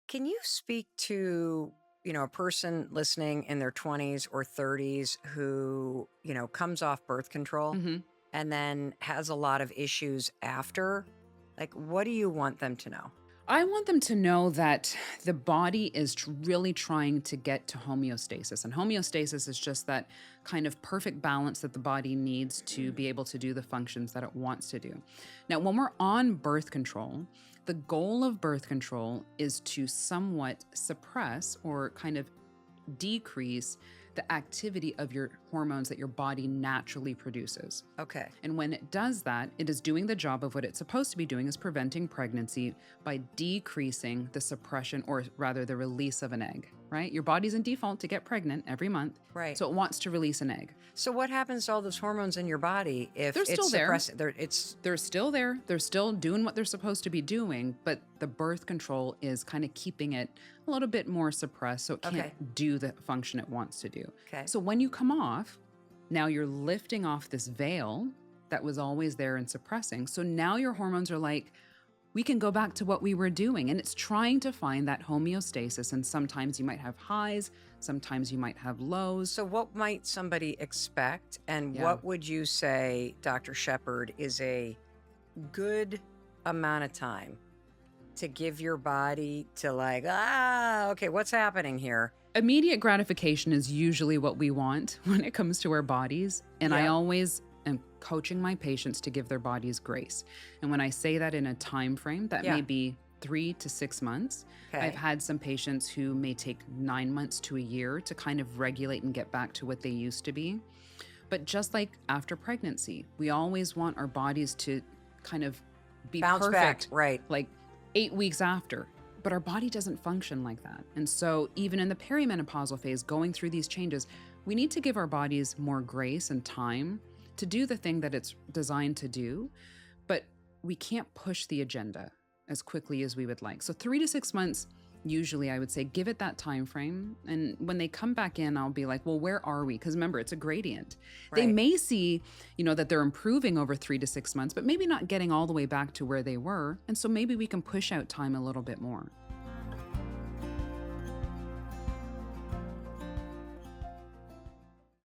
Can you speak to, a person listening in their 20s or 30s who, comes off birth control Mhm. and then has a lot of issues after? Like, what do you want them to know? I want them to know that the body is really trying to get to homeostasis. And homeostasis is just that kind of perfect balance that the body needs to be able to do the functions that it wants to do. Now, when we're on birth control, the goal of birth control is to somewhat suppress or kind of decrease the activity of your hormones that your body naturally produces. Okay. And when it does that, it is doing the job of what it's supposed to be doing, is preventing pregnancy by decreasing the suppression, or rather the release of an egg, right? Your body's in default to get pregnant every month. Right. So it wants to release an egg. So what happens to all those hormones in your body if They're it's still there. suppressing? They're still there. They're still doing what they're supposed to be doing, but the birth control is kind of keeping it a little bit more suppressed so it can't Okay. do the function it wants to do. Okay. So when you come off, now you're lifting off this veil that was always there and suppressing. So now your hormones are like, we can go back to what we were doing. And it's trying to find that homeostasis. And sometimes you might have highs, sometimes you might have lows. So what might somebody expect, and Yeah. what would you say, Dr. Shepard, is a good amount of time to give your body to okay, what's happening here? Immediate gratification is usually what we want when it comes to our bodies. And I Yep. always am coaching my patients to give their bodies grace. And when I say that in a time frame, that Yeah. may be 3 to 6 months. Okay. I've had some patients who may take 9 months to a year to kind of regulate and get back to what they used to be. But just like after pregnancy, we always want our bodies to kind of be Bounce back, perfect, right. like 8 weeks after. But our body doesn't function like that. And so even in the perimenopausal phase, going through these changes, we need to give our bodies more grace and time to do the thing that it's designed to do. But we can't push the agenda as quickly as we would like. So 3 to 6 months, usually I would say give it that time frame. And when they come back in, I'll be like, well, where are we? Because remember, it's a gradient. They Right. may see, that they're improving over 3 to 6 months, but maybe not getting all the way back to where they were. And so maybe we can push out time a little bit more.